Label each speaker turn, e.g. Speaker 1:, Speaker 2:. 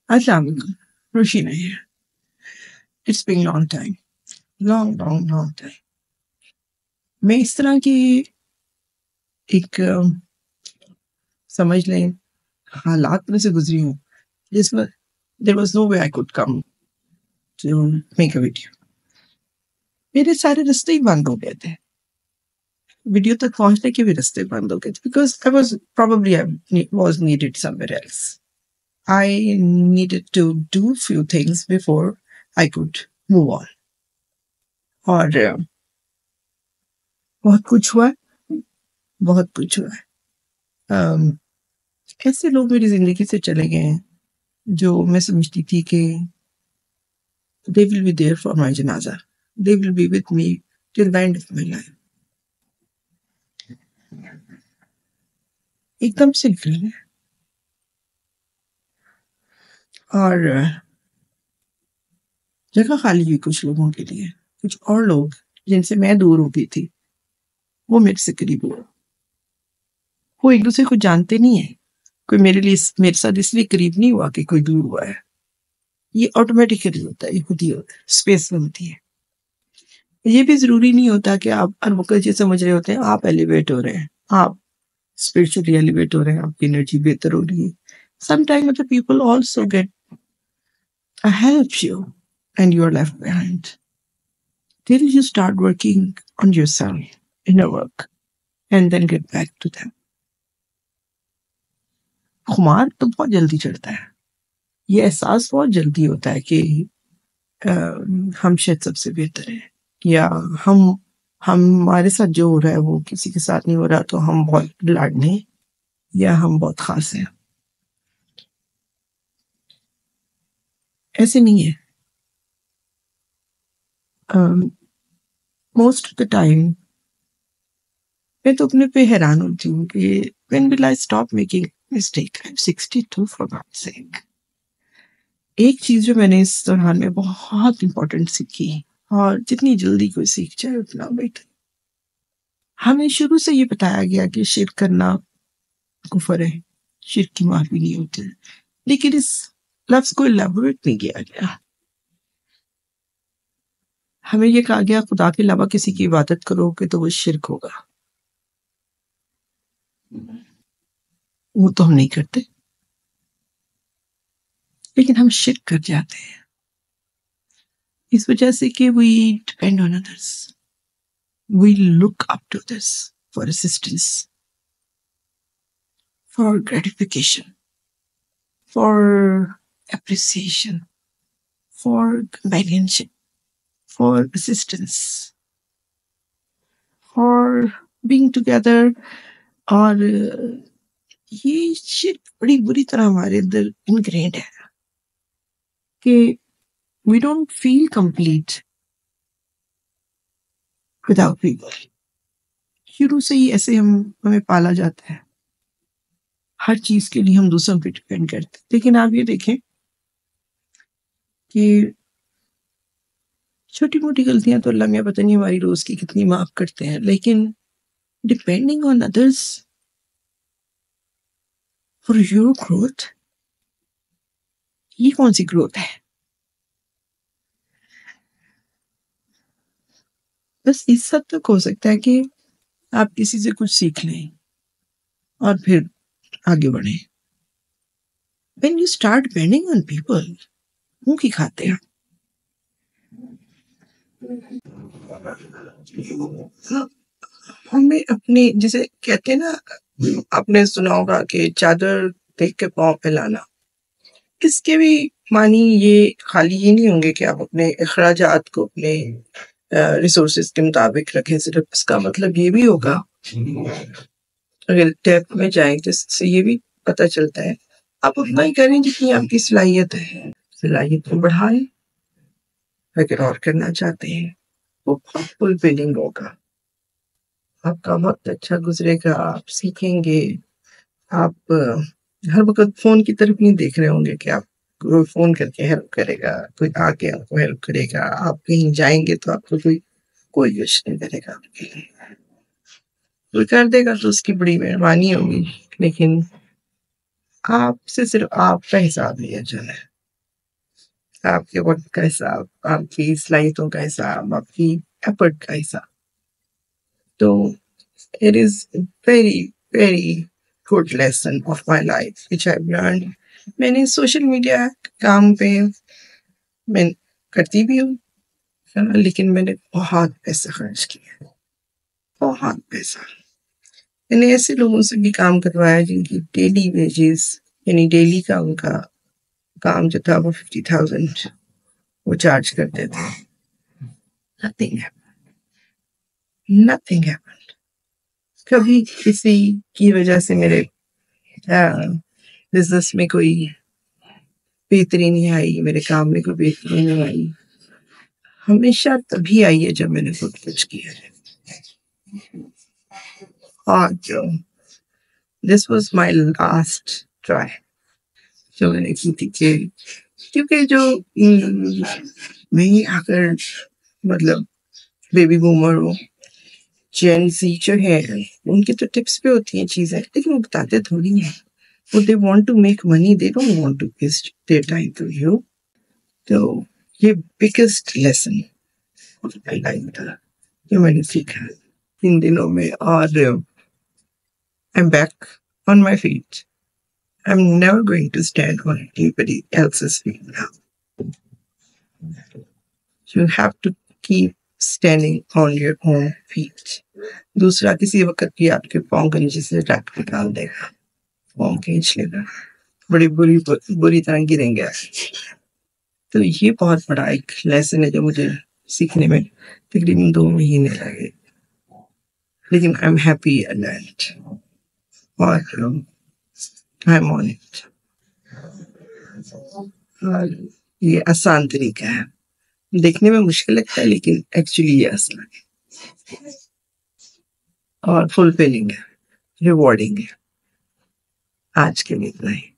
Speaker 1: अस्सलाम वालेकुम, रोशीना here. It's been long time. Long time. मैं इस तरह की एक समझ लें हालात में से गुजरी हूँ जिसमें there was no way I could come to make a video. मेरे सारे रास्ते ही बंद हो गए थे, वीडियो तक पहुंचने के भी रास्ते बंद हो गए थे because I was needed somewhere else. I needed to do few things before I could move on. और बहुत कुछ हुआ है। ऐसे लोग मेरी जिंदगी से चले गए हैं जो मैं समझती थी कि they will be there for my janaza, they will be with me till the end of my life. एकदम से निकल गए और जगह खाली हुई कुछ लोगों के लिए। कुछ और लोग जिनसे मैं दूर हो गई थी वो मेरे से करीब हुए। वो एक दूसरे को जानते नहीं है, कोई मेरे साथ इसलिए करीब नहीं हुआ कि कोई दूर हुआ है, ये ऑटोमेटिकली होता है, ये खुद ही होता है, स्पेस बनती है। ये भी जरूरी नहीं होता कि आप हर वक्त ये समझ रहे होते हैं आप एलिवेट हो रहे हैं, आप स्पिरिचुअली एलिवेट हो रहे हैं, आपकी एनर्जी बेहतर हो रही है। Sometime other people also get help you and you are left behind till you start working on yourself, inner work, and then get back to them. खुमार तो बहुत जल्दी चढ़ता है, ये एहसास बहुत जल्दी होता है कि हम शायद सबसे बेहतर हैं, या हमारे साथ जो हो रहा है वो किसी के साथ नहीं हो रहा, तो हम बहुत लाडले या हम बहुत खास हैं। ऐसे नहीं है। मोस्ट ऑफ द टाइम मैं तो अपने पे हैरान होती हूँ कि when will I stop making mistake? I'm 62 for God's sake. एक चीज जो मैंने इस दौरान में बहुत इंपॉर्टेंट सीखी, और जितनी जल्दी कोई सीख जाए उतना बेटर। हमें शुरू से ये बताया गया कि शिर्क करना कुफर है, शिर्क की माफी नहीं होती, लेकिन इस लफ्ज को इलैबोरेट नहीं किया गया। हमें ये कहा गया खुदा के अलावा किसी की इबादत करोगे तो वो शिर्क होगा। वो तो हम नहीं करते, लेकिन हम शिर्क कर जाते हैं इस वजह से कि we depend on others, we look up to this for assistance, for gratification, for appreciation, for companionship, for assistance, for being together। और ये शिट बड़ी बुरी तरह हमारे अंदर इनग्रेन्ड है कि we don't feel complete without people। शुरू से ही ऐसे हमें पाला जाता है, हर चीज के लिए हम दूसरों पे डिपेंड करते हैं। लेकिन आप ये देखें कि छोटी मोटी गलतियां तो अल्लाह मियां पता नहीं हमारी रोज की कितनी माफ करते हैं, लेकिन depending on others for your growth, ये कौन सी ग्रोथ है? बस इस हद तक हो सकता है कि आप किसी से कुछ सीख लें और फिर आगे बढ़े। When you start depending on people, मुंह की खाते हैं। हमें अपनी, जैसे कहते हैं ना, आपने सुना होगा कि चादर देख के पाँव फैलाना, इसके भी मानी ये खाली ये नहीं होंगे कि आप अपने अखराजात को अपने रिसोर्सेज के मुताबिक रखें। सिर्फ इसका मतलब ये भी होगा, अगर डेप्थ में जाएं जिससे ये भी पता चलता है आप उतना ही करें जितनी आपकी सलाहियत है, सलाहियत को बढ़ाएं। अगर और करना चाहते हैं वो बहुत फुलफिलिंग होगा, आपका वक्त अच्छा गुजरेगा, आप सीखेंगे। आप हर वक्त फोन की तरफ नहीं देख रहे होंगे कि आप कोई फ़ोन करके हेल्प करेगा, कोई आके आपको हेल्प करेगा, आप कहीं जाएँगे तो आपको कोई कुछ नहीं करेगा आपके लिए। कोई कर देगा तो उसकी बड़ी मेहरबानी होगी, लेकिन आपसे सिर्फ़ आपका हिसाब लिया जाना है। आपके वक़्त का हिसाब, आपकी सलाहियतों का हिसाब, आपकी एफ़र्ट का हिसाब। तो it is very, very good lesson of my life which I have learned. मैंने सोशल मीडिया काम पे मैं करती भी हूँ, लेकिन मैंने बहुत पैसा खर्च किया, बहुत पैसा। मैंने ऐसे लोगों से भी काम करवाया जिनकी डेली वेजेस यानी डेली का उनका काम जो था वो 50,000 वो चार्ज करते थे। Nothing happened, nothing happened. कभी किसी की वजह से मेरे बिज़नेस में कोई बेहतरी नहीं आई, मेरे काम में कोई बेहतरी नहीं आई। हमेशा तभी आई है जब मैंने खुद कुछ किया है। और जो this was my last try जो मैंने की थी क्योंकि जो मैं अगर मतलब बेबी बूमर हो, जेन ज़ी जो है, उनकी तो टिप्स भी होती हैं चीज़ें, लेकिन वो बताते थोड़ी हैं। वो they want to make money, they don't want to waste their time to you. तो ये biggest lesson of my life था जो मैंने सीखा इन दिनों में। और I am back on my feet. I'm never going to stand on anybody else's feet now. You have to keep standing on your own feet. दूसरा किसी वक़्त भी आपके पाँव के नीचे से रैक निकाल देगा, पाँव खींच लेगा, बड़ी बुरी तरह गिरेंगे आप। तो ये बहुत बड़ा एक लेसन है जो मुझे सीखने में तकरीबन 2 महीने लगे। लेकिन I am happy I learned और आई एम ऑन इट। और ये आसान तरीका है, देखने में मुश्किल लगता है लेकिन एक्चुअली ये आसान है और फुलफिलिंग है, रिवॉर्डिंग है। आज के लिए इतना ही।